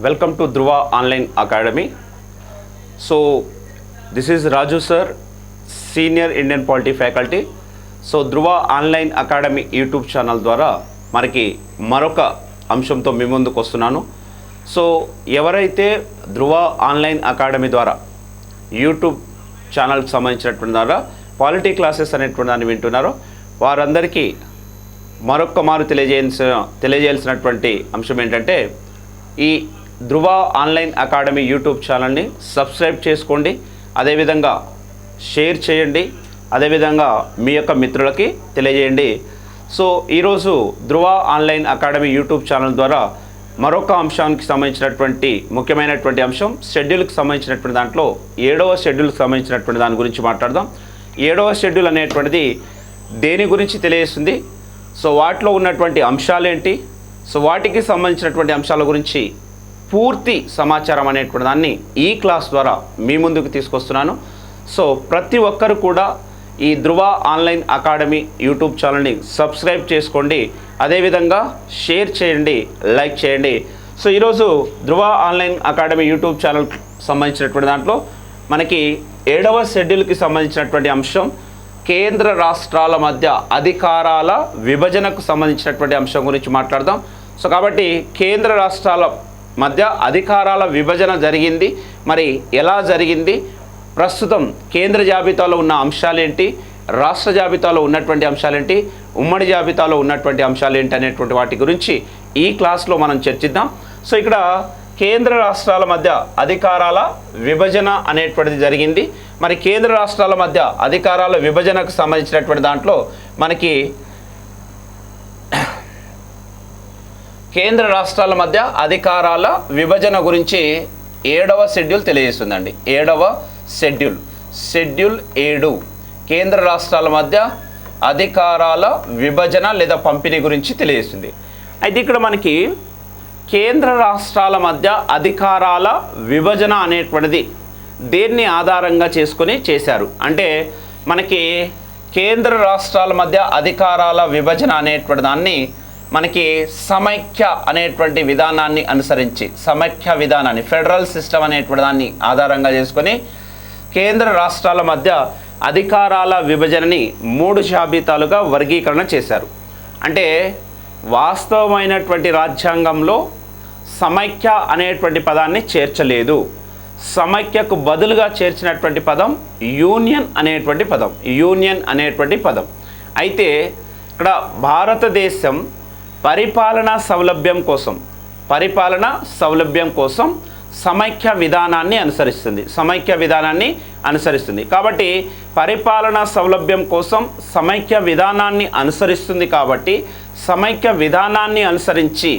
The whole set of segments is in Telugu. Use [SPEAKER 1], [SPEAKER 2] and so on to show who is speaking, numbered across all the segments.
[SPEAKER 1] Welcome to Dhruva Online Academy. So, this is Raju sir, Senior Indian Polity Faculty. So Dhruva online academy YouTube channel ద్వారా మనకి మరొక అంశంతో మీ ముందుకు వస్తున్నాను. సో ఎవరైతే ధృవ ఆన్లైన్ అకాడమీ ద్వారా యూట్యూబ్ ఛానల్కి సంబంధించినటువంటి ద్వారా పాలిటీ క్లాసెస్ అనేటువంటి దాన్ని వింటున్నారో వారందరికీ మరొక మారు తెలియజేయాల్సినటువంటి అంశం ఏంటంటే ఈ ధృవ ఆన్లైన్ అకాడమీ యూట్యూబ్ ఛానల్ని సబ్స్క్రైబ్ చేసుకోండి, అదేవిధంగా షేర్ చేయండి, అదేవిధంగా మీ యొక్క మిత్రులకి తెలియజేయండి. సో ఈరోజు ధృవ ఆన్లైన్ అకాడమీ యూట్యూబ్ ఛానల్ ద్వారా మరొక అంశానికి సంబంధించినటువంటి ముఖ్యమైనటువంటి అంశం షెడ్యూల్కి సంబంధించినటువంటి దాంట్లో 7వ షెడ్యూల్కి సంబంధించినటువంటి దాని గురించి మాట్లాడదాం. 7వ షెడ్యూల్ అనేటువంటిది దేని గురించి తెలియజేస్తుంది, సో వాటిలో ఉన్నటువంటి అంశాలేంటి, సో వాటికి సంబంధించినటువంటి అంశాల గురించి పూర్తి సమాచారం అనేటువంటి దాన్ని ఈ క్లాస్ ద్వారా మీ ముందుకు తీసుకొస్తున్నాను. సో ప్రతి ఒక్కరు కూడా ఈ ధృవ ఆన్లైన్ అకాడమీ యూట్యూబ్ ఛానల్ని సబ్స్క్రైబ్ చేసుకోండి, అదేవిధంగా షేర్ చేయండి, లైక్ చేయండి. సో ఈరోజు ధృవ ఆన్లైన్ అకాడమీ యూట్యూబ్ ఛానల్కి సంబంధించినటువంటి దాంట్లో మనకి 7వ షెడ్యూల్కి సంబంధించినటువంటి అంశం కేంద్ర రాష్ట్రాల మధ్య అధికారాల విభజనకు సంబంధించినటువంటి అంశం గురించి మాట్లాడదాం. సో కాబట్టి కేంద్ర రాష్ట్రాల మధ్య అధికారాల విభజన జరిగింది, మరి ఎలా జరిగింది, ప్రస్తుతం కేంద్ర జాబితాలో ఉన్న అంశాలేంటి, రాష్ట్ర జాబితాలో ఉన్నటువంటి అంశాలేంటి, ఉమ్మడి జాబితాలో ఉన్నటువంటి అంశాలేంటి అనేటువంటి వాటి గురించి ఈ క్లాస్లో మనం చర్చిద్దాం. సో ఇక్కడ కేంద్ర రాష్ట్రాల మధ్య అధికారాల విభజన అనేటువంటిది జరిగింది. మరి కేంద్ర రాష్ట్రాల మధ్య అధికారాల విభజనకు సంబంధించినటువంటి దాంట్లో మనకి కేంద్ర రాష్ట్రాల మధ్య అధికారాల విభజన గురించి 7వ షెడ్యూల్ తెలియజేస్తుందండి. 7వ షెడ్యూల్ 7 కేంద్ర రాష్ట్రాల మధ్య అధికారాల విభజన లేదా పంపిణీ గురించి తెలియజేస్తుంది. అయితే ఇక్కడ మనకి కేంద్ర రాష్ట్రాల మధ్య అధికారాల విభజన అనేటువంటిది దేన్ని ఆధారంగా చేసుకొని చేశారు అంటే మనకి కేంద్ర రాష్ట్రాల మధ్య అధికారాల విభజన అనేటువంటి దాన్ని మనకి సమైక్య అనేటువంటి విధానాన్ని అనుసరించి సమైక్య విధానాన్ని ఫెడరల్ సిస్టమ్ అనేటువంటి దాన్ని ఆధారంగా చేసుకొని కేంద్ర రాష్ట్రాల మధ్య అధికారాల విభజనని 3 జాబితాలుగా వర్గీకరణ చేశారు. అంటే వాస్తవమైనటువంటి రాజ్యాంగంలో సమైక్య అనేటువంటి పదాన్ని చేర్చలేదు. సమైక్యకు బదులుగా చేర్చినటువంటి పదం యూనియన్ అనేటువంటి పదం. అయితే ఇక్కడ భారతదేశం పరిపాలనా సౌలభ్యం కోసం సమైక్య విధానాన్ని అనుసరిస్తుంది. కాబట్టి పరిపాలనా సౌలభ్యం కోసం సమైక్య విధానాన్ని అనుసరిస్తుంది. కాబట్టి సమైక్య విధానాన్ని అనుసరించి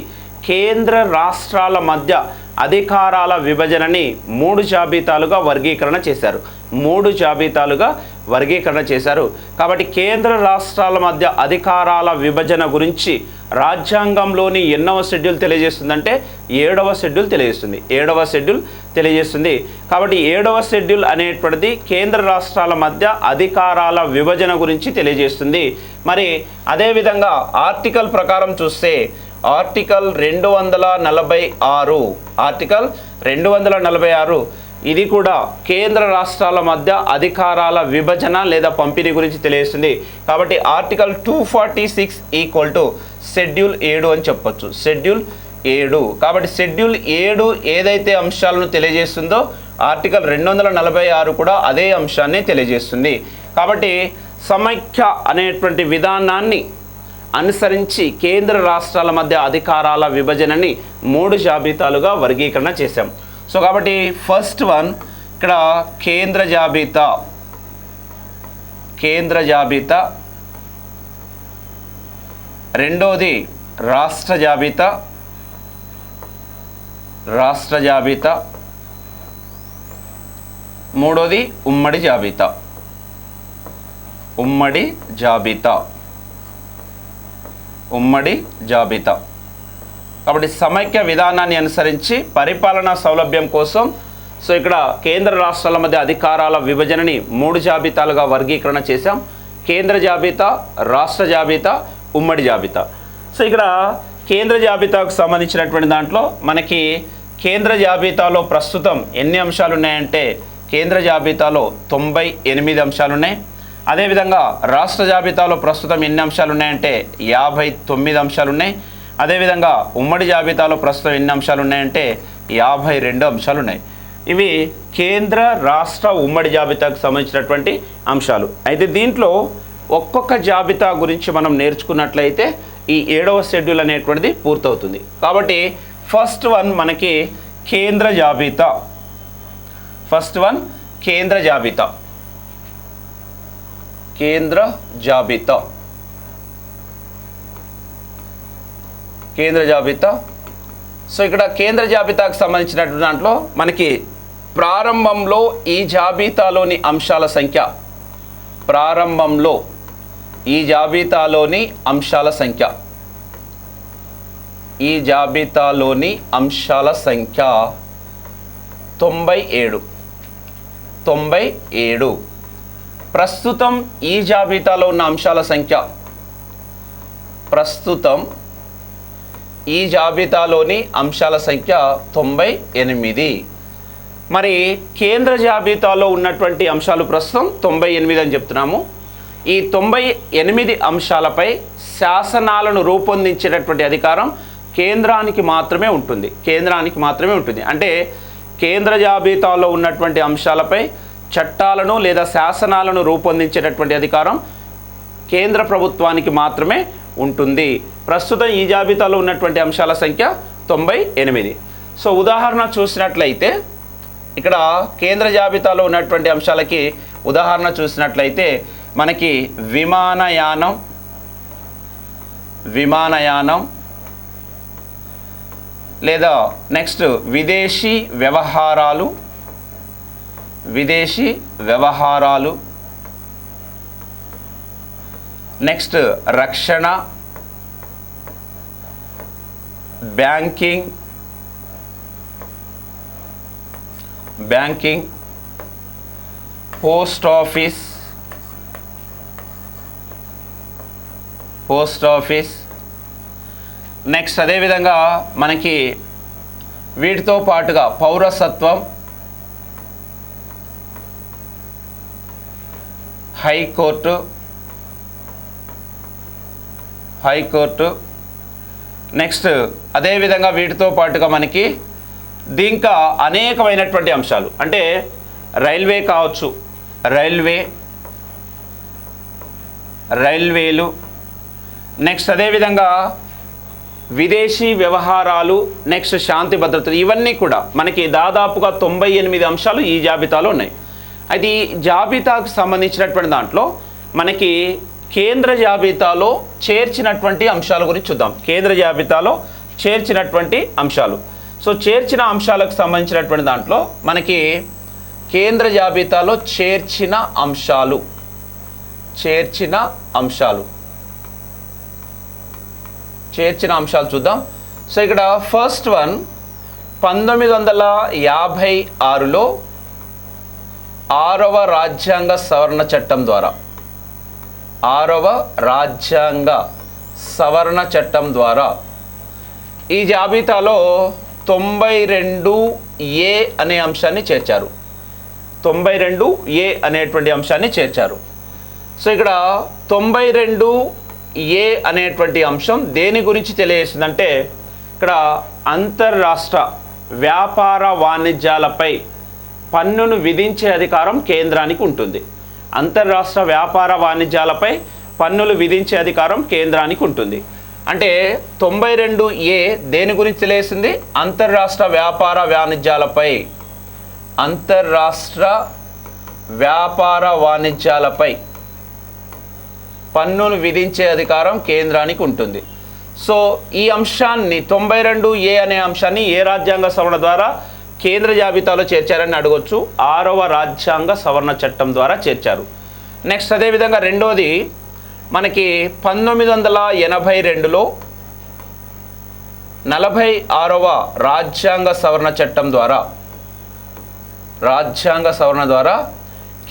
[SPEAKER 1] కేంద్ర రాష్ట్రాల మధ్య అధికారాల విభజనని 3 జాబితాలుగా వర్గీకరణ చేశారు. కాబట్టి కేంద్ర రాష్ట్రాల మధ్య అధికారాల విభజన గురించి రాజ్యాంగంలోని ఎన్నవ షెడ్యూల్ తెలియజేస్తుందంటే 7వ షెడ్యూల్ తెలియజేస్తుంది. కాబట్టి 7వ షెడ్యూల్ అనేటువంటిది కేంద్ర రాష్ట్రాల మధ్య అధికారాల విభజన గురించి తెలియజేస్తుంది. మరి అదేవిధంగా ఆర్టికల్ ప్రకారం చూస్తే ఆర్టికల్ 246 ఇది కూడా కేంద్ర రాష్ట్రాల మధ్య అధికారాల విభజన లేదా పంపిణీ గురించి తెలియజేస్తుంది. కాబట్టి ఆర్టికల్ 246 ఈక్వల్ టు షెడ్యూల్ 7 అని చెప్పొచ్చు. షెడ్యూల్ 7. కాబట్టి షెడ్యూల్ 7 ఏదైతే అంశాలను తెలియజేస్తుందో ఆర్టికల్ 246 కూడా అదే అంశాన్ని తెలియజేస్తుంది. కాబట్టి సమైక్య అనేటువంటి విధానాన్ని అనుసరించి కేంద్ర రాష్ట్రాల మధ్య అధికారాల విభజనని 3 జాబితాలుగా వర్గీకరణ చేశాం. సో కాబట్టి ఫస్ట్ వన్ ఇక్కడ కేంద్ర జాబితా, రెండోది రాష్ట్ర జాబితా, మూడోది ఉమ్మడి జాబితా. కాబట్టి సమైక్య విధానాన్ని అనుసరించి పరిపాలనా సౌలభ్యం కోసం సో ఇక్కడ కేంద్ర రాష్ట్రాల మధ్య అధికారాల విభజనని 3 జాబితాలుగా వర్గీకరణ చేశాం. కేంద్ర జాబితా, రాష్ట్ర జాబితా, ఉమ్మడి జాబితా. సో ఇక్కడ కేంద్ర జాబితాకు సంబంధించినటువంటి దాంట్లో మనకి కేంద్ర జాబితాలో ప్రస్తుతం ఎన్ని అంశాలు ఉన్నాయంటే కేంద్ర జాబితాలో 98 అంశాలు ఉన్నాయి. అదేవిధంగా రాష్ట్ర జాబితాలో ప్రస్తుతం ఎన్ని అంశాలు ఉన్నాయంటే 59 అంశాలు ఉన్నాయి. అదేవిధంగా ఉమ్మడి జాబితాలో ప్రస్తుతం ఎన్ని అంశాలు ఉన్నాయంటే 52 అంశాలు ఉన్నాయి. ఇవి కేంద్ర రాష్ట్ర ఉమ్మడి జాబితాకు సంబంధించినటువంటి అంశాలు. అయితే దీంట్లో ఒక్కొక్క జాబితా గురించి మనం నేర్చుకున్నట్లయితే ఈ 7వ షెడ్యూల్ అనేటువంటిది పూర్తవుతుంది. కాబట్టి ఫస్ట్ వన్ మనకి కేంద్ర జాబితా. ఫస్ట్ వన్ కేంద్ర జాబితా. కేంద్ర జాబితా. కేంద్ర జాబితా. సో ఇక్కడ కేంద్ర జాబితాకు సంబంధించినటువంటి దాంట్లో మనకి ప్రారంభంలో ఈ జాబితాలోని అంశాల సంఖ్య, ప్రారంభంలో ఈ జాబితాలోని అంశాల సంఖ్య, ఈ జాబితాలోని అంశాల సంఖ్య 97. ప్రస్తుతం ఈ జాబితాలో ఉన్న అంశాల సంఖ్య, ప్రస్తుతం ఈ జాబితాలోని అంశాల సంఖ్య 98. మరి కేంద్ర జాబితాలో ఉన్నటువంటి అంశాలు ప్రస్తుతం 98 అని చెప్తున్నాము. ఈ 98 అంశాలపై శాసనాలను రూపొందించేటటువంటి అధికారం కేంద్రానికి మాత్రమే ఉంటుంది. కేంద్రానికి మాత్రమే ఉంటుంది. అంటే కేంద్ర జాబితాలో ఉన్నటువంటి అంశాలపై చట్టాలను లేదా శాసనాలను రూపొందించేటటువంటి అధికారం కేంద్ర ప్రభుత్వానికి మాత్రమే ఉంటుంది. ప్రస్తుతం ఈ జాబితాలో ఉన్నటువంటి అంశాల సంఖ్య 98. సో ఉదాహరణ చూసినట్లయితే ఇక్కడ కేంద్ర జాబితాలో ఉన్నటువంటి అంశాలకి ఉదాహరణ చూసినట్లయితే మనకి విమానయానం, లేదా నెక్స్ట్ విదేశీ వ్యవహారాలు, నెక్స్ట్ రక్షణ, బ్యాంకింగ్, పోస్ట్ ఆఫీస్, నెక్స్ట్ అదేవిధంగా మనకి వీటితో పాటుగా పౌరసత్వం, హైకోర్టు, నెక్స్ట్ అదేవిధంగా వీటితో పాటుగా మనకి దీంట్లో అనేకమైనటువంటి అంశాలు, అంటే రైల్వే కావచ్చు, రైల్వేలు, నెక్స్ట్ అదేవిధంగా విదేశీ వ్యవహారాలు, నెక్స్ట్ శాంతి భద్రతలు, ఇవన్నీ కూడా మనకి దాదాపుగా 98 అంశాలు ఈ జాబితాలో ఉన్నాయి. అయితే ఈ జాబితాకు సంబంధించినటువంటి దాంట్లో మనకి కేంద్ర జాబితాలో చేర్చినటువంటి అంశాల గురించి చూద్దాం. కేంద్ర జాబితాలో చేర్చినటువంటి అంశాలు. సో చేర్చిన అంశాలకు సంబంధించినటువంటి దాంట్లో మనకి కేంద్ర జాబితాలో చేర్చిన అంశాలు చూద్దాం. సో ఇక్కడ ఫస్ట్ వన్ 1956లో 6వ రాజ్యాంగ సవరణ చట్టం ద్వారా ఈ జాబితాలో 92A అనే అంశాన్ని చేర్చారు. 92A అనేటువంటి అంశాన్ని చేర్చారు. సో ఇక్కడ 92A అనేటువంటి అంశం దేని గురించి తెలియజేస్తుందంటే ఇక్కడ అంతర్రాష్ట్ర వ్యాపార వాణిజ్యాలపై పన్నును విధించే అధికారం కేంద్రానికి ఉంటుంది. అంతర్రాష్ట్ర వ్యాపార వాణిజ్యాలపై పన్నులు విధించే అధికారం కేంద్రానికి ఉంటుంది. అంటే 92A దేని గురించి తెలియజేస్తుంది? అంతర్రాష్ట్ర వ్యాపార వాణిజ్యాలపై పన్నును విధించే అధికారం కేంద్రానికి ఉంటుంది. సో ఈ అంశాన్ని 92A అనే అంశాన్ని ఏ రాజ్యాంగ సవరణ ద్వారా కేంద్ర జాబితాలో చేర్చారని అడగొచ్చు. 6వ రాజ్యాంగ సవరణ చట్టం ద్వారా చేర్చారు. నెక్స్ట్ అదేవిధంగా రెండోది మనకి 1982లో 46వ రాజ్యాంగ సవరణ చట్టం ద్వారా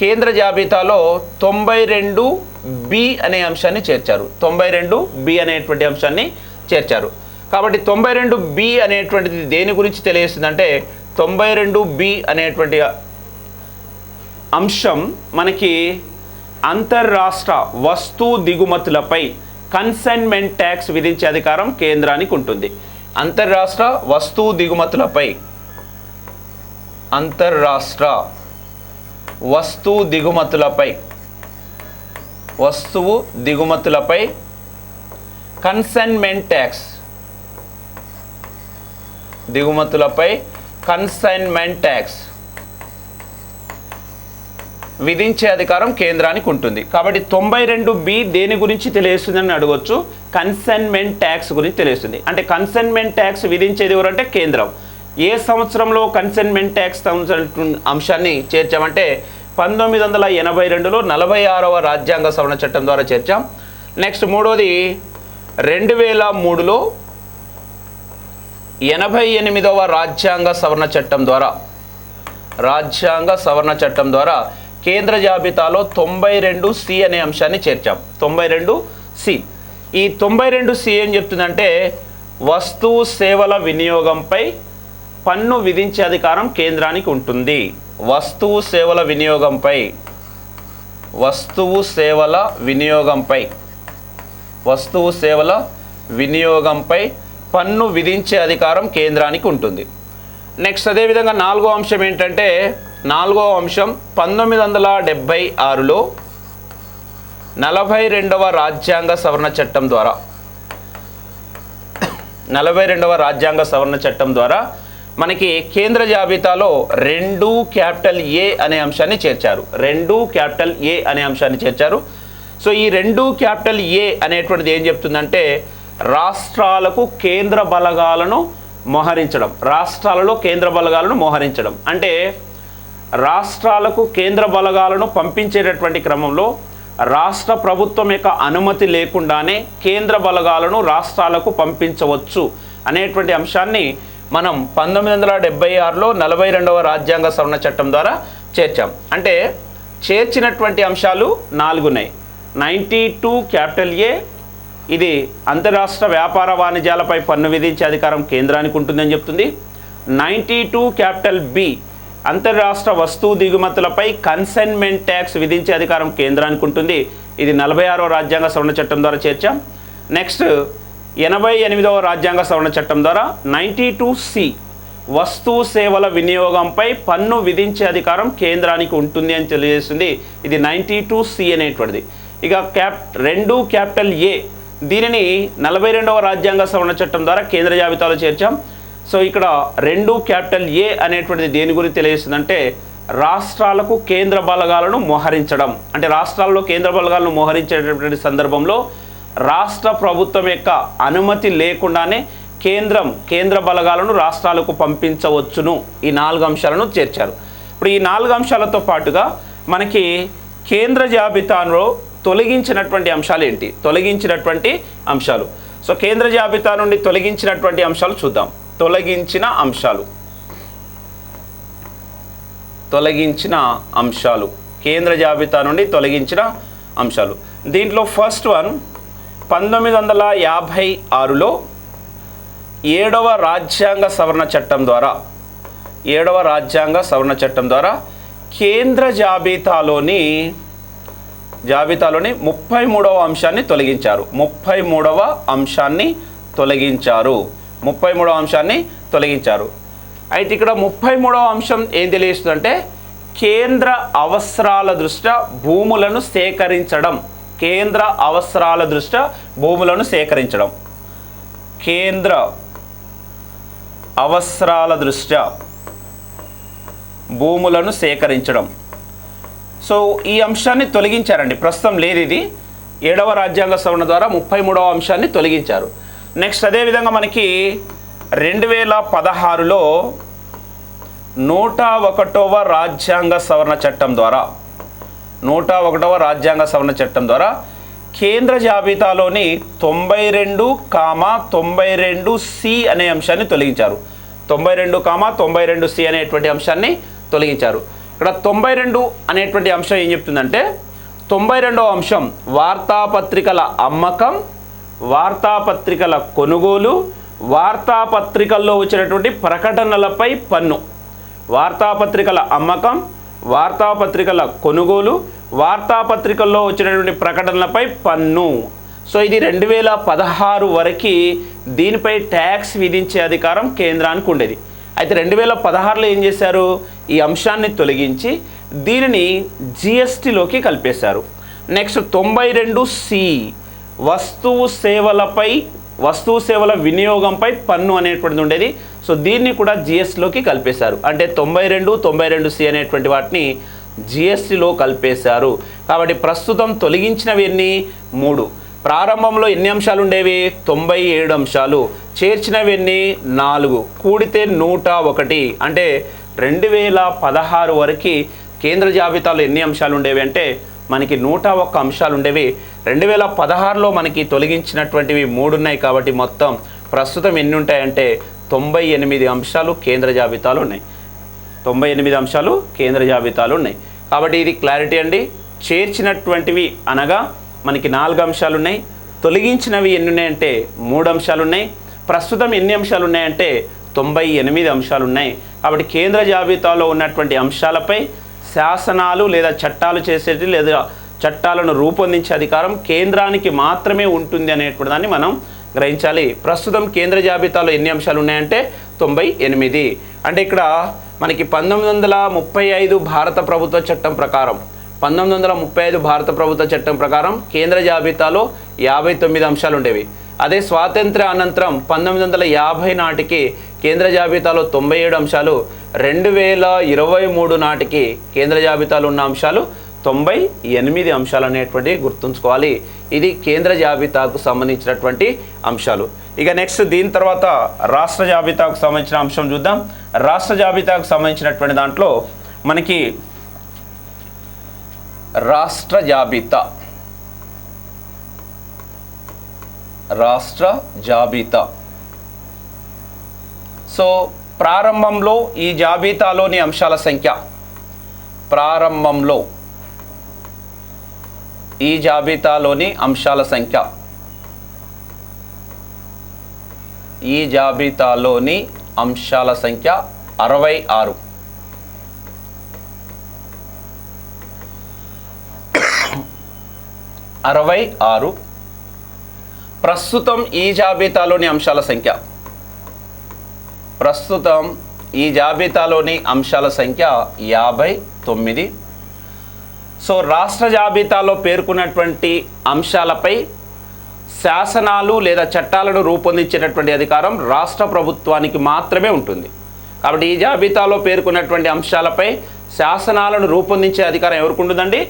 [SPEAKER 1] కేంద్ర జాబితాలో 92B అనే అంశాన్ని చేర్చారు. 92B అనేటువంటి అంశాన్ని చేర్చారు. కాబట్టి 92B అనేటువంటిది దేని గురించి తెలియజేస్తుందంటే 92B అనేటువంటి అంశం మనకి అంతర్రాష్ట్ర వస్తు దిగుమతులపై కన్సైన్మెంట్ ట్యాక్స్ విధించే అధికారం కేంద్రానికి ఉంటుంది. అంతర్రాష్ట్ర వస్తు దిగుమతులపై అంతర్రాష్ట్ర వస్తువు దిగుమతులపై కన్సైన్మెంట్ ట్యాక్స్ విధించే అధికారం కేంద్రానికి ఉంటుంది. కాబట్టి 92B దేని గురించి తెలియజేస్తుందని అడగొచ్చు. కన్సైన్మెంట్ ట్యాక్స్ గురించి తెలియజేస్తుంది. అంటే కన్సైన్మెంట్ ట్యాక్స్ విధించేది ఎవరంటే కేంద్రం. ఏ సంవత్సరంలో కన్సైన్మెంట్ ట్యాక్స్ అంశాన్ని చేర్చామంటే 1982లో 46వ రాజ్యాంగ సవరణ చట్టం ద్వారా చేర్చాం. నెక్స్ట్ మూడోది 2003లో 88వ రాజ్యాంగ సవరణ చట్టం ద్వారా కేంద్ర జాబితాలో 92C అనే అంశాన్ని చేర్చాం. 92C. ఈ 92C ఏం చెప్తుందంటే వస్తువు సేవల వినియోగంపై పన్ను విధించే అధికారం కేంద్రానికి ఉంటుంది. వస్తువు సేవల వినియోగంపై పన్ను విధించే అధికారం కేంద్రానికి ఉంటుంది. నెక్స్ట్ అదేవిధంగా నాలుగో అంశం ఏంటంటే 1976లో 42వ రాజ్యాంగ సవరణ చట్టం ద్వారా మనకి కేంద్ర జాబితాలో 2A అనే అంశాన్ని చేర్చారు. సో ఈ 2A అనేటువంటిది ఏం చెప్తుందంటే రాష్ట్రాలకు కేంద్ర బలగాలను మోహరించడం. రాష్ట్రాలలో కేంద్ర బలగాలను మోహరించడం అంటే రాష్ట్రాలకు కేంద్ర బలగాలను పంపించేటటువంటి క్రమంలో రాష్ట్ర ప్రభుత్వం యొక్క అనుమతి లేకుండానే కేంద్ర బలగాలను రాష్ట్రాలకు పంపించవచ్చు అనేటువంటి అంశాన్ని మనం 1976లో 42వ రాజ్యాంగ సవరణ చట్టం ద్వారా చేర్చాం. అంటే చేర్చినటువంటి అంశాలు 4 ఉన్నాయి. 92A ఇది అంతర్రాష్ట్ర వ్యాపార వాణిజ్యాలపై పన్ను విధించే అధికారం కేంద్రానికి ఉంటుందని చెప్తుంది. 92B అంతర్రాష్ట్ర వస్తువు దిగుమతులపై కన్సైన్మెంట్ ట్యాక్స్ విధించే అధికారం కేంద్రానికి ఉంటుంది. ఇది 46వ రాజ్యాంగ సవరణ చట్టం ద్వారా చేర్చాం. నెక్స్ట్ 88వ రాజ్యాంగ సవరణ చట్టం ద్వారా 92C వస్తువు సేవల వినియోగంపై పన్ను విధించే అధికారం కేంద్రానికి ఉంటుంది అని తెలియజేస్తుంది. ఇది 92C అనేటువంటిది. ఇక 2A దీనిని 42వ రాజ్యాంగ సవరణ చట్టం ద్వారా కేంద్ర జాబితాలో చేర్చాం. సో ఇక్కడ 2A అనేటువంటిది దేని గురించి తెలియజేస్తుందంటే రాష్ట్రాలకు కేంద్ర బలగాలను మోహరించడం. అంటే రాష్ట్రాల్లో కేంద్ర బలగాలను మోహరించేటటువంటి సందర్భంలో రాష్ట్ర ప్రభుత్వం యొక్క అనుమతి లేకుండానే కేంద్ర బలగాలను రాష్ట్రాలకు పంపించవచ్చును. ఈ 4 అంశాలను చేర్చారు. ఇప్పుడు ఈ 4 అంశాలతో పాటుగా మనకి కేంద్ర జాబితాలో తొలగించినటువంటి అంశాలు ఏంటి? తొలగించినటువంటి అంశాలు. సో కేంద్ర జాబితా నుండి తొలగించినటువంటి అంశాలు చూద్దాం. తొలగించిన అంశాలు కేంద్ర జాబితా నుండి తొలగించిన అంశాలు. దీంట్లో ఫస్ట్ వన్ 1956లో 7వ రాజ్యాంగ సవరణ చట్టం ద్వారా కేంద్ర జాబితాలోని 33వ అంశాన్ని తొలగించారు. 33వ అంశాన్ని తొలగించారు. అయితే ఇక్కడ 33వ అంశం ఏం తెలియజేస్తుందంటే కేంద్ర అవసరాల దృష్ట్యా భూములను సేకరించడం. కేంద్ర అవసరాల దృష్ట్యా భూములను సేకరించడం. సో ఈ అంశాన్ని తొలగించారండి. ప్రస్తుతం లేదు. ఇది 7వ రాజ్యాంగ సవరణ ద్వారా 33వ అంశాన్ని తొలగించారు. నెక్స్ట్ అదేవిధంగా మనకి 2016లో 101వ రాజ్యాంగ సవరణ చట్టం ద్వారా కేంద్ర జాబితాలోని 92,92C అనే అంశాన్ని తొలగించారు. 92,92C అనేటువంటి అంశాన్ని తొలగించారు. ఇక్కడ 92 అనేటువంటి అంశం ఏం చెప్తుందంటే 92వ అంశం వార్తాపత్రికల అమ్మకం, వార్తాపత్రికల కొనుగోలు వార్తాపత్రికల్లో వచ్చినటువంటి ప్రకటనలపై పన్ను. వార్తాపత్రికల అమ్మకం, వార్తాపత్రికల కొనుగోలు, వార్తాపత్రికల్లో వచ్చినటువంటి ప్రకటనలపై పన్ను. సో ఇది 2016 వరకు దీనిపై ట్యాక్స్ విధించే అధికారం కేంద్రానికి ఉండేది. అయితే 2016లో ఏం చేశారు, ఈ అంశాన్ని తొలగించి దీనిని జిఎస్టీలోకి కలిపేశారు. నెక్స్ట్ 92C వస్తువు సేవల వినియోగంపై పన్ను అనేటువంటిది ఉండేది. సో దీన్ని కూడా జిఎస్టీలోకి కలిపేశారు. అంటే 92C అనేటువంటి వాటిని జిఎస్టీలో కలిపేశారు. కాబట్టి ప్రస్తుతం తొలగించినవి ఎన్ని? 3. ప్రారంభంలో ఎన్ని అంశాలు ఉండేవి? 97 అంశాలు. చేర్చినవి ఎన్ని? 4. కూడితే 101. అంటే 2016 వరకు కేంద్ర జాబితాలో ఎన్ని అంశాలు ఉండేవి అంటే మనకి 101 అంశాలు ఉండేవి. 2016లో మనకి తొలగించినటువంటివి 3 ఉన్నాయి. కాబట్టి మొత్తం ప్రస్తుతం ఎన్ని ఉంటాయంటే 98 అంశాలు కేంద్ర జాబితాలు ఉన్నాయి. 98 అంశాలు కేంద్ర జాబితాలు ఉన్నాయి. కాబట్టి ఇది క్లారిటీ అండి. చేర్చినటువంటివి అనగా మనకి 4 అంశాలు ఉన్నాయి. తొలగించినవి ఎన్ని ఉన్నాయంటే 3 అంశాలు ఉన్నాయి. ప్రస్తుతం ఎన్ని అంశాలు ఉన్నాయంటే 98 అంశాలు ఉన్నాయి. కాబట్టి కేంద్ర జాబితాలో ఉన్నటువంటి అంశాలపై శాసనాలు లేదా చట్టాలు చేసేటి లేదా చట్టాలను రూపొందించే అధికారం కేంద్రానికి మాత్రమే ఉంటుంది అనేటువంటి దాన్ని మనం గ్రహించాలి. ప్రస్తుతం కేంద్ర జాబితాలో ఎన్ని అంశాలు ఉన్నాయంటే 98. అంటే ఇక్కడ మనకి 1935 భారత ప్రభుత్వ చట్టం ప్రకారం 1935 భారత ప్రభుత్వ చట్టం ప్రకారం కేంద్ర జాబితాలో 59 అంశాలు ఉండేవి. అదే స్వాతంత్ర అనంతరం 1950 నాటికి కేంద్ర జాబితాలో 97 అంశాలు, 2023 నాటికి కేంద్ర జాబితాలో ఉన్న అంశాలు 98 అంశాలు అనేటువంటి గుర్తుంచుకోవాలి. ఇది కేంద్ర జాబితాకు సంబంధించినటువంటి అంశాలు. ఇక నెక్స్ట్ దీని తర్వాత రాష్ట్ర జాబితాకు సంబంధించిన అంశం చూద్దాం. రాష్ట్ర జాబితాకు సంబంధించినటువంటి దాంట్లో మనకి రాష్ట్ర జాబితా. సో ప్రారంభంలో ఈ జాబితాలోని అంశాల సంఖ్య ఈ జాబితాలోని అంశాల సంఖ్య 66. ప్రస్తుతం ఈ జాబితాలోని అంశాల సంఖ్య 59. సో రాష్ట్ర జాబితాలో పేర్కొన్నటువంటి అంశాలపై శాసనాలు లేదా చట్టాలను రూపొందించేటటువంటి అధికారం రాష్ట్ర ప్రభుత్వానికి మాత్రమే ఉంటుంది. కాబట్టి ఈ జాబితాలో పేర్కొన్నటువంటి అంశాలపై శాసనాలను రూపొందించే అధికారం ఎవరికి ఉంటుందండి?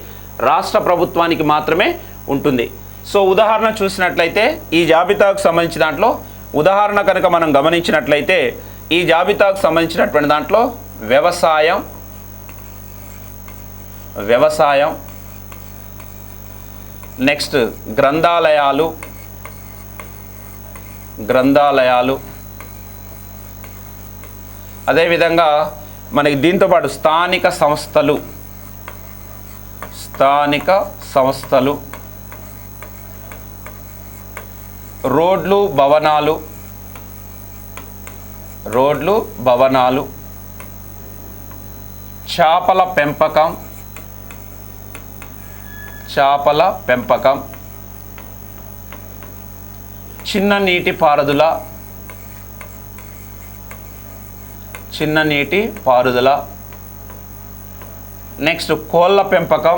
[SPEAKER 1] రాష్ట్ర ప్రభుత్వానికి మాత్రమే ఉంటుంది. సో ఉదాహరణ చూసినట్లయితే ఈ జాబితాకు సంబంధించిన దాంట్లో ఉదాహరణ కనుక మనం గమనించినట్లయితే ఈ జాబితాకు సంబంధించినటువంటి దాంట్లో వ్యవసాయం, నెక్స్ట్ గ్రంథాలయాలు, అదేవిధంగా మనకి దీంతోపాటు స్థానిక సంస్థలు, రోడ్లు, భవనాలు, చేపల పెంపకం, చిన్న నీటి పారుదల, నెక్స్ట్ కోళ్ళ పెంపకం,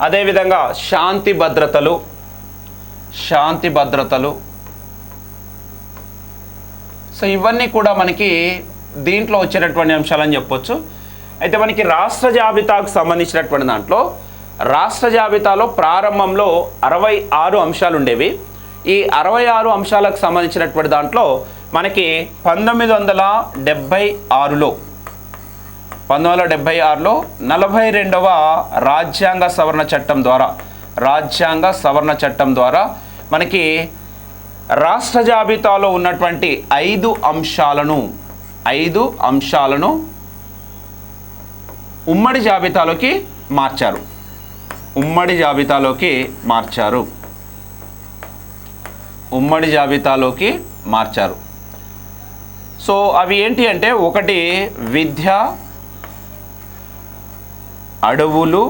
[SPEAKER 1] అదేవిధంగా శాంతి భద్రతలు. సో ఇవన్నీ కూడా మనకి దీంట్లో వచ్చేటటువంటి అంశాలని చెప్పొచ్చు. అయితే మనకి రాష్ట్ర జాబితాకు సంబంధించినటువంటి దాంట్లో రాష్ట్ర జాబితాలో ప్రారంభంలో 66 అంశాలు ఉండేవి. ఈ 66 అంశాలకు సంబంధించినటువంటి దాంట్లో మనకి 1976లో 42వ రాజ్యాంగ సవరణ చట్టం ద్వారా మనకి రాష్ట్ర జాబితాలో ఉన్నటువంటి 5 అంశాలను ఉమ్మడి జాబితాలోకి మార్చారు. సో అవి ఏంటి అంటే, ఒకటి విద్య, అడవులు,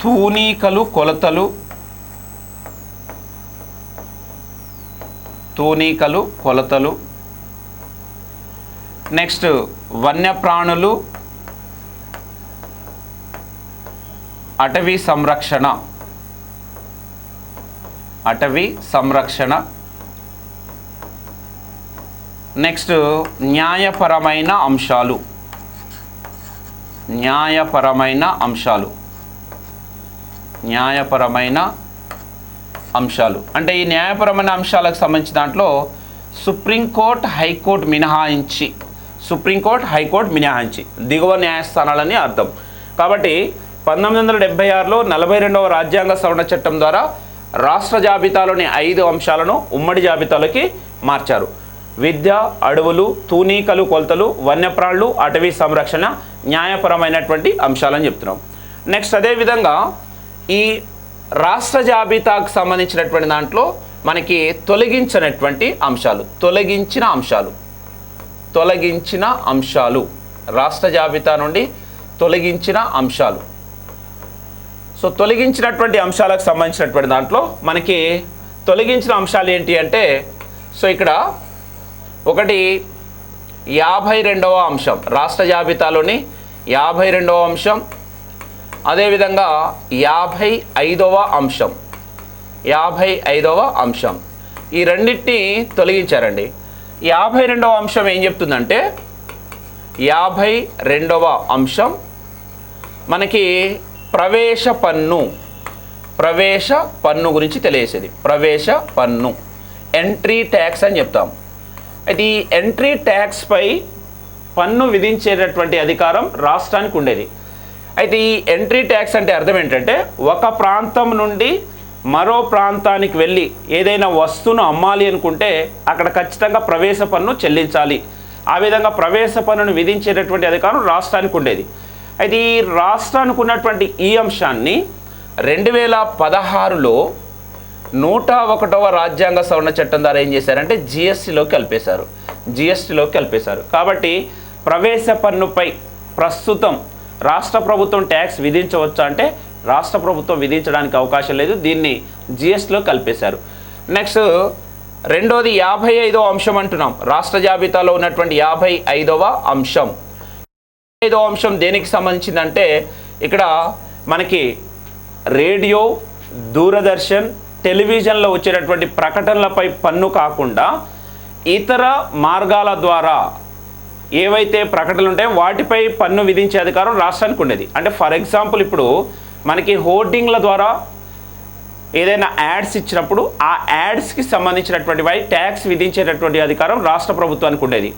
[SPEAKER 1] తూనికలు కొలతలు, నెక్స్ట్ వన్యప్రాణులు, అటవీ సంరక్షణ, నెక్స్ట్ న్యాయపరమైన అంశాలు అంటే ఈ న్యాయపరమైన అంశాలకు సంబంధించిన దాంట్లో సుప్రీంకోర్టు, హైకోర్టు మినహాయించి దిగువ న్యాయస్థానాలని అర్థం. కాబట్టి 1976లో 42వ రాజ్యాంగ సవరణ చట్టం ద్వారా రాష్ట్ర జాబితాలోని 5 అంశాలను ఉమ్మడి జాబితాలోకి మార్చారు. విద్య, అడవులు, తూనికలు కొలతలు, వన్యప్రాణులు, అటవీ సంరక్షణ, న్యాయపరమైనటువంటి అంశాలని చెప్తున్నాం. నెక్స్ట్ అదేవిధంగా ఈ రాష్ట్ర జాబితాకు సంబంధించినటువంటి దాంట్లో మనకి తొలగించిన అంశాలు, రాష్ట్ర జాబితా నుండి తొలగించిన అంశాలు. సో తొలగించినటువంటి అంశాలకు సంబంధించినటువంటి దాంట్లో మనకి తొలగించిన అంశాలు ఏంటి అంటే, సో ఇక్కడ ఒకటి 52వ అంశం, రాష్ట్ర జాబితాలోని 52వ అంశం, అదేవిధంగా 55వ అంశం, ఈ రెండింటిని తొలగించారండి. 52వ అంశం ఏం చెప్తుందంటే, 52వ అంశం మనకి ప్రవేశ పన్ను గురించి తెలియజేసేది. ప్రవేశ పన్ను, ఎంట్రీ ట్యాక్స్ అని చెప్తాం. అయితే ఈ ఎంట్రీ ట్యాక్స్ పై పన్ను విధించేటటువంటి అధికారం రాష్ట్రానికి ఉండేది. అయితే ఈ ఎంట్రీ ట్యాక్స్ అంటే అర్థం ఏంటంటే, ఒక ప్రాంతం నుండి మరో ప్రాంతానికి వెళ్ళి ఏదైనా వస్తువును అమ్మాలి అనుకుంటే అక్కడ ఖచ్చితంగా ప్రవేశ పన్ను చెల్లించాలి. ఆ విధంగా ప్రవేశ పన్నును విధించేటటువంటి అధికారం రాష్ట్రానికి ఉండేది. అయితే ఈ రాష్ట్రానికి ఉన్నటువంటి ఈ అంశాన్ని 2016లో 101వ రాజ్యాంగ సవరణ చట్టం ద్వారా ఏం చేశారంటే జిఎస్టీలోకి కలిపేశారు. కాబట్టి ప్రవేశ పన్నుపై ప్రస్తుతం రాష్ట్ర ప్రభుత్వం ట్యాక్స్ విధించవచ్చా అంటే రాష్ట్ర ప్రభుత్వం విధించడానికి అవకాశం లేదు, దీన్ని జిఎస్టీలో కలిపేశారు. నెక్స్ట్ రెండోది 55వ అంశం అంటున్నాం. రాష్ట్ర జాబితాలో ఉన్నటువంటి 55వ అంశం. 55వ అంశం దేనికి సంబంధించిందంటే, ఇక్కడ మనకి రేడియో, దూరదర్శన్, టెలివిజన్లో వచ్చేటటువంటి ప్రకటనలపై పన్ను కాకుండా ఇతర మార్గాల ద్వారా ఏవైతే ప్రకటనలు ఉంటాయో వాటిపై పన్ను విధించే అధికారం రాష్ట్రానికి ఉండేది. అంటే ఫర్ ఎగ్జాంపుల్ ఇప్పుడు మనకి హోర్డింగ్ల ద్వారా ఏదైనా యాడ్స్ ఇచ్చినప్పుడు ఆ యాడ్స్కి సంబంధించినటువంటి ట్యాక్స్ విధించేటటువంటి అధికారం రాష్ట్ర ప్రభుత్వానికి ఉండేది.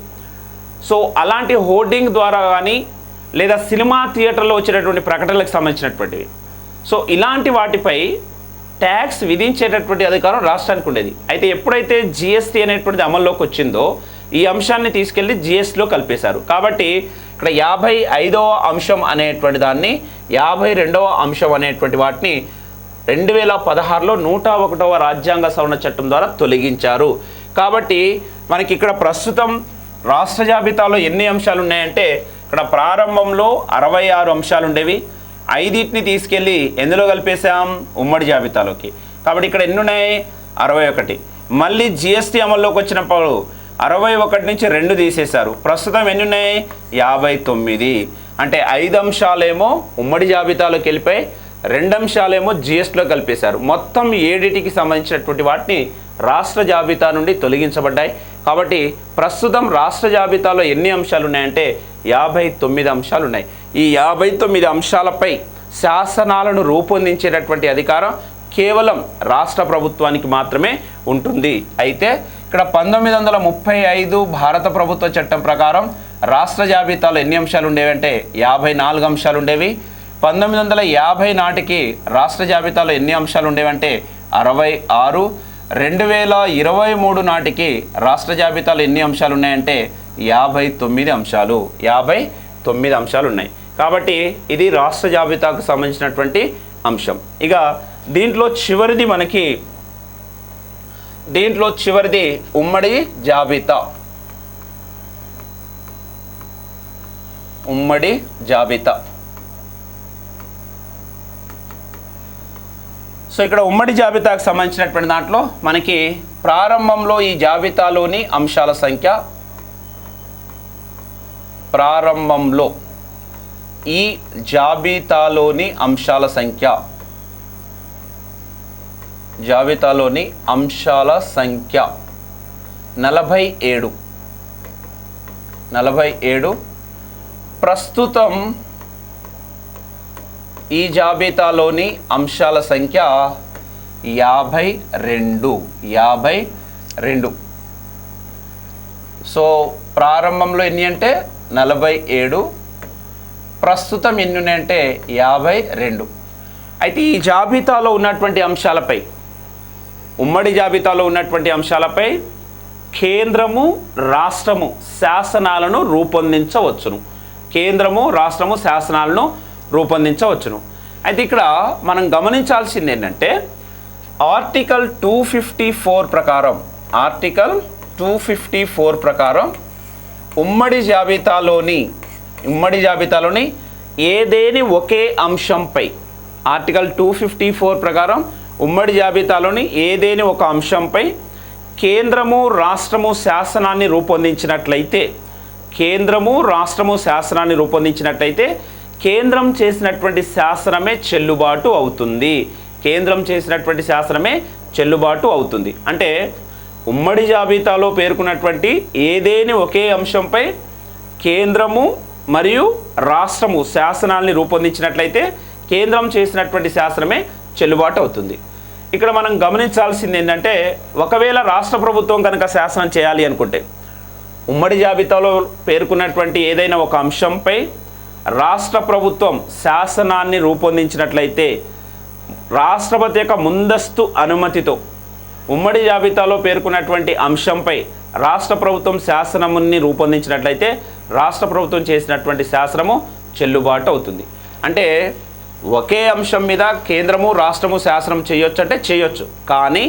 [SPEAKER 1] సో అలాంటి హోర్డింగ్ ద్వారా కానీ లేదా సినిమా థియేటర్లో వచ్చేటటువంటి ప్రకటనలకు సంబంధించినటువంటివి, సో ఇలాంటి వాటిపై ట్యాక్స్ విధించేటటువంటి అధికారం రాష్ట్రానికి ఉండేది. అయితే ఎప్పుడైతే జిఎస్టీ అనేటువంటిది అమల్లోకి వచ్చిందో ఈ అంశాన్ని తీసుకెళ్ళి జిఎస్టీలో కలిపేశారు. కాబట్టి ఇక్కడ 55వ అంశం అనేటువంటి దాన్ని 52వ అంశం అనేటువంటి వాటిని 2016లో 101వ రాజ్యాంగ సవరణ చట్టం ద్వారా తొలగించారు. కాబట్టి మనకి ఇక్కడ ప్రస్తుతం రాష్ట్ర జాబితాలో ఎన్ని అంశాలు ఉన్నాయంటే, ఇక్కడ ప్రారంభంలో 66 అంశాలు ఉండేవి, 5ని తీసుకెళ్ళి ఎందులో కలిపేశాం, ఉమ్మడి జాబితాలోకి. కాబట్టి ఇక్కడ ఎన్ని ఉన్నాయి, 61. మళ్ళీ జిఎస్టీ అమల్లోకి వచ్చినప్పుడు 61 నుంచి 2 తీసేశారు. ప్రస్తుతం ఎన్ని ఉన్నాయి, 59. అంటే 5 అంశాలేమో ఉమ్మడి జాబితాలోకి వెళ్ళిపోయి 2 అంశాలేమో జిఎస్టీలో కలిపేశారు. మొత్తం 7కి సంబంధించినటువంటి వాటిని రాష్ట్ర జాబితా నుండి తొలగించబడ్డాయి. కాబట్టి ప్రస్తుతం రాష్ట్ర జాబితాలో ఎన్ని అంశాలు ఉన్నాయంటే 59 అంశాలు ఉన్నాయి. ఈ 59 అంశాలపై శాసనాలను రూపొందించేటటువంటి అధికారం కేవలం రాష్ట్ర ప్రభుత్వానికి మాత్రమే ఉంటుంది. అయితే ఇక్కడ 1935 భారత ప్రభుత్వ చట్టం ప్రకారం రాష్ట్ర జాబితాలో ఎన్ని అంశాలు ఉండేవి అంటే 54 అంశాలు ఉండేవి. 1950 నాటికి రాష్ట్ర జాబితాలో ఎన్ని అంశాలు ఉండేవంటే 66. 2023 నాటికి రాష్ట్ర జాబితాలో ఎన్ని అంశాలు ఉన్నాయంటే 59 అంశాలు. 59 అంశాలు ఉన్నాయి. కాబట్టి ఇది రాష్ట్ర జాబితాకు సంబంధించినటువంటి అంశం. ఇక దీంట్లో చివరిది ఉమ్మడి జాబితా. సో ఇక్కడ ఉమ్మడి జాబితాకు సంబంధించినటువంటి దాంట్లో మనకి ప్రారంభంలో ఈ జాబితాలోని అంశాల సంఖ్య, ఈ జాబితాలోని అంశాల సంఖ్య 47. ప్రస్తుతం ఈ జాబితాలోని అంశాల సంఖ్య 52. సో ప్రారంభంలో ఎన్ని అంటే 47, ప్రస్తుతం ఎన్ని ఉన్నాయంటే 52. అయితే ఈ జాబితాలో ఉన్నటువంటి అంశాలపై, ఉమ్మడి జాబితాలో ఉన్నటువంటి అంశాలపై కేంద్రము రాష్ట్రము శాసనాలను రూపొందించవచ్చును. అయితే ఇక్కడ మనం గమనించాల్సింది ఏంటంటే ఆర్టికల్ 254 ప్రకారం ఉమ్మడి జాబితాలోని ఏదేని ఒకే అంశంపై, ఆర్టికల్ 254 ప్రకారం ఉమ్మడి జాబితాలోని ఏదేని ఒక అంశంపై కేంద్రము రాష్ట్రము శాసనాన్ని రూపొందించినట్లయితే కేంద్రం చేసినటువంటి శాసనమే చెల్లుబాటు అవుతుంది. అంటే ఉమ్మడి జాబితాలో పేర్కొన్నటువంటి ఏదేని ఒకే అంశంపై కేంద్రము మరియు రాష్ట్రము శాసనాల్ని రూపొందించినట్లయితే కేంద్రం చేసినటువంటి శాసనమే చెల్లుబాటు అవుతుంది. ఇక్కడ మనం గమనించాల్సింది ఏంటంటే ఒకవేళ రాష్ట్ర ప్రభుత్వం కనుక శాసనం చేయాలి అనుకుంటే, ఉమ్మడి జాబితాలో పేర్కొన్నటువంటి ఏదైనా ఒక అంశంపై రాష్ట్ర ప్రభుత్వం శాసనాన్ని రూపొందించినట్లయితే రాష్ట్రపతి యొక్క ముందస్తు అనుమతితో ఉమ్మడి జాబితాలో పేర్కొన్నటువంటి అంశంపై రాష్ట్ర ప్రభుత్వం శాసనాన్ని రూపొందించినట్లయితే రాష్ట్ర ప్రభుత్వం చేసినటువంటి శాసనము చెల్లుబాటు అవుతుంది. అంటే ఒకే అంశం మీద కేంద్రము రాష్ట్రము శాసనం చేయొచ్చు, కానీ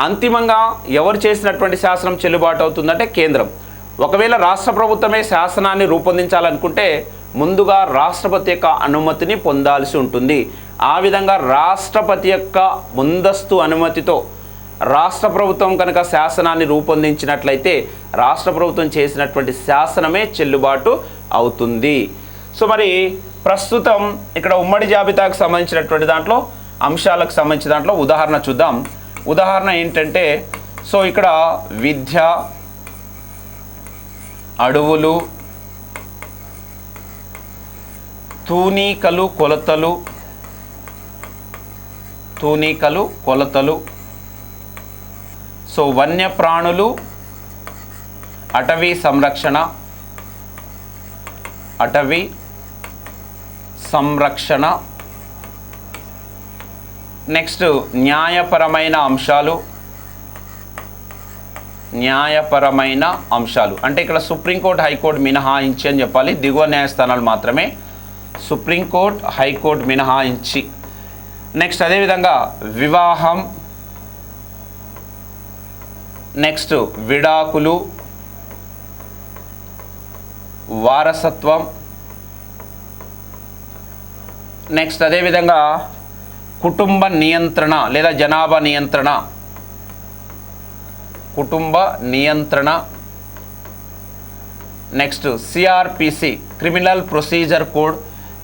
[SPEAKER 1] అంతిమంగా ఎవరు చేసినటువంటి శాసనం చెల్లుబాటు అవుతుందంటే కేంద్రం. ఒకవేళ రాష్ట్ర ప్రభుత్వమే శాసనాన్ని రూపొందించాలనుకుంటే ముందుగా రాష్ట్రపతి యొక్క అనుమతిని పొందాల్సి ఉంటుంది. ఆ విధంగా రాష్ట్రపతి యొక్క ముందస్తు అనుమతితో రాష్ట్ర ప్రభుత్వం కనుక శాసనాన్ని రూపొందించినట్లయితే రాష్ట్ర ప్రభుత్వం చేసినటువంటి శాసనమే చెల్లుబాటు అవుతుంది. సో మరి ప్రస్తుతం ఇక్కడ ఉమ్మడి జాబితాకు సంబంధించినటువంటి దాంట్లో అంశాలకు సంబంధించిన దాంట్లో ఉదాహరణ చూద్దాం. ఉదాహరణ ఏంటంటే, సో ఇక్కడ విద్య, అడవులు, తూనికలు కొలతలు, సో వన్యప్రాణులు, అటవీ సంరక్షణ, నెక్స్ట్ న్యాయపరమైన అంశాలు అంటే ఇక్కడ సుప్రీంకోర్టు, హైకోర్టు మినహాయించి అని చెప్పాలి. దిగువ న్యాయస్థానాలు మాత్రమే, సుప్రీంకోర్టు, హైకోర్టు మినహాయించి. నెక్స్ట్ అదేవిధంగా వివాహం, నెక్స్ట్ విడాకులు, వారసత్వం, నెక్స్ట్ అదేవిధంగా కుటుంబ నియంత్రణ లేదా జనాభా నియంత్రణ, next CrPC criminal procedure code,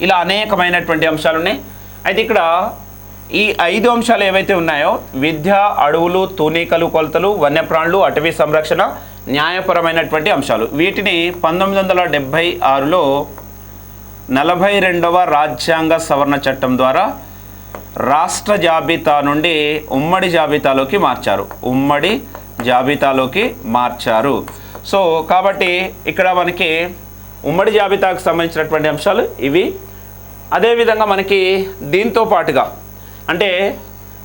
[SPEAKER 1] ఇలా అనేకమైనటువంటి అంశాలు ఉన్నాయి. అయితే ఇక్కడ ఈ 5 అంశాలు ఏవైతే ఉన్నాయో విద్య, అడవులు, తూనికలు కొలతలు, వన్యప్రాణులు, అటవీ సంరక్షణ, న్యాయపరమైనటువంటి అంశాలు, వీటిని 1976లో 42వ రాజ్యాంగ సవరణ చట్టం ద్వారా రాష్ట్ర జాబితా నుండి ఉమ్మడి జాబితాలోకి మార్చారు. సో కాబట్టి ఇక్కడ మనకి ఉమ్మడి జాబితాకు సంబంధించినటువంటి అంశాలు ఇవి. అదేవిధంగా మనకి దీంతో పాటుగా అంటే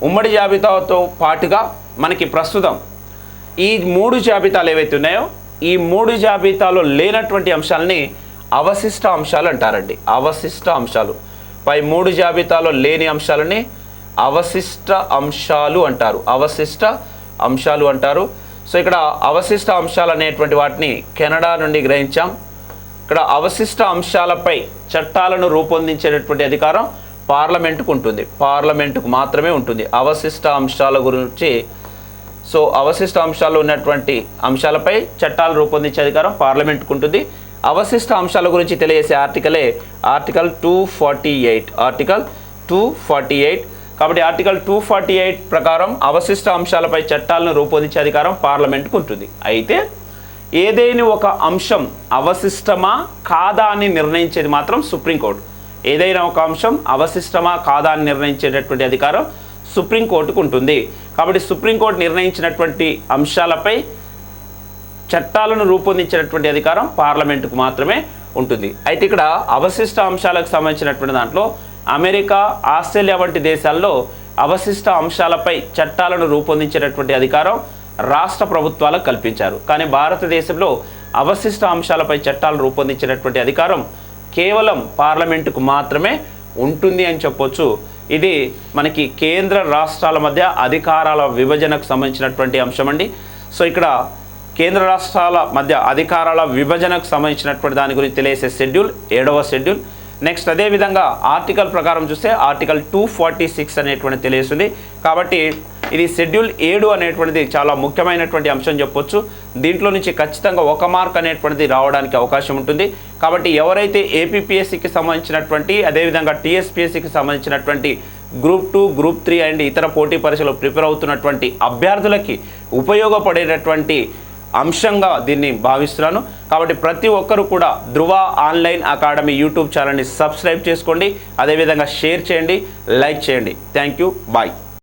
[SPEAKER 1] ఉమ్మడి జాబితాతో పాటుగా మనకి ప్రస్తుతం ఈ 3 జాబితాలు ఏవైతే ఉన్నాయో ఈ 3 జాబితాలో లేనటువంటి అంశాలని అవశిష్ట అంశాలు అంటారండి. అవశిష్ట అంశాలు, పై 3 జాబితాలో లేని అంశాలని అవశిష్ట అంశాలు అంటారు. అవశిష్ట అంశాలు అంటారు. సో ఇక్కడ అవశిష్ట అంశాలు అనేటువంటి వాటిని కెనడా నుండి గ్రహించాం. ఇక్కడ అవశిష్ట అంశాలపై చట్టాలను రూపొందించేటటువంటి అధికారం పార్లమెంటుకు ఉంటుంది. పార్లమెంటుకు మాత్రమే ఉంటుంది అవశిష్ట అంశాల గురించి. సో అవశిష్ట అంశాలు ఉన్నటువంటి అంశాలపై చట్టాలు రూపొందించే అధికారం పార్లమెంటుకు ఉంటుంది. అవశిష్ట అంశాల గురించి తెలియజేసే ఆర్టికలే ఆర్టికల్ 248. ఆర్టికల్ 248. కాబట్టి ఆర్టికల్ 248 ప్రకారం అవశిష్ట అంశాలపై చట్టాలను రూపొందించే అధికారం పార్లమెంటుకు ఉంటుంది. అయితే ఏదైనా ఒక అంశం అవశిష్టమా కాదా అని నిర్ణయించేది మాత్రం సుప్రీంకోర్టు. ఏదైనా ఒక అంశం అవశిష్టమా కాదా అని నిర్ణయించేటటువంటి అధికారం సుప్రీంకోర్టుకు ఉంటుంది. కాబట్టి సుప్రీంకోర్టు నిర్ణయించినటువంటి అంశాలపై చట్టాలను రూపొందించినటువంటి అధికారం పార్లమెంటుకు మాత్రమే ఉంటుంది. అయితే ఇక్కడ అవశిష్ట అంశాలకు సంబంధించినటువంటి దాంట్లో అమెరికా, ఆస్ట్రేలియా వంటి దేశాల్లో అవశిష్ట అంశాలపై చట్టాలను రూపొందించేటటువంటి అధికారం రాష్ట్ర ప్రభుత్వాలకు కల్పించారు. కానీ భారతదేశంలో అవశిష్ట అంశాలపై చట్టాలు రూపొందించేటటువంటి అధికారం కేవలం పార్లమెంటుకు మాత్రమే ఉంటుంది అని చెప్పొచ్చు. ఇది మనకి కేంద్ర రాష్ట్రాల మధ్య అధికారాల విభజనకు సంబంధించినటువంటి అంశం అండి. సో ఇక్కడ కేంద్ర రాష్ట్రాల మధ్య అధికారాల విభజనకు సంబంధించినటువంటి దాని గురించి తెలియజేసే షెడ్యూల్ 7వ షెడ్యూల్. నెక్స్ట్ అదేవిధంగా ఆర్టికల్ ప్రకారం చూస్తే ఆర్టికల్ 246 అనేటువంటి తెలియజేస్తుంది. కాబట్టి ఇది షెడ్యూల్ 7 అనేటువంటిది చాలా ముఖ్యమైనటువంటి అంశం చెప్పొచ్చు. దీంట్లో నుంచి ఖచ్చితంగా 1 మార్క్ అనేటువంటిది రావడానికి అవకాశం ఉంటుంది. కాబట్టి ఎవరైతే ఏపీపీఎస్సికి సంబంధించినటువంటి అదేవిధంగా టీఎస్పీఎస్సికి సంబంధించినటువంటి గ్రూప్ 2, గ్రూప్ 3 అండ్ ఇతర పోటీ పరీక్షలు ప్రిపేర్ అవుతున్నటువంటి అభ్యర్థులకి ఉపయోగపడేటటువంటి అంశంగా దీన్ని భావిస్తున్నాను. కాబట్టి ప్రతి ఒక్కరు కూడా ధృవ ఆన్లైన్ అకాడమీ యూట్యూబ్ ఛానల్ని సబ్స్క్రైబ్ చేసుకోండి. అదేవిధంగా షేర్ చేయండి, లైక్ చేయండి. Thank you. బాయ్.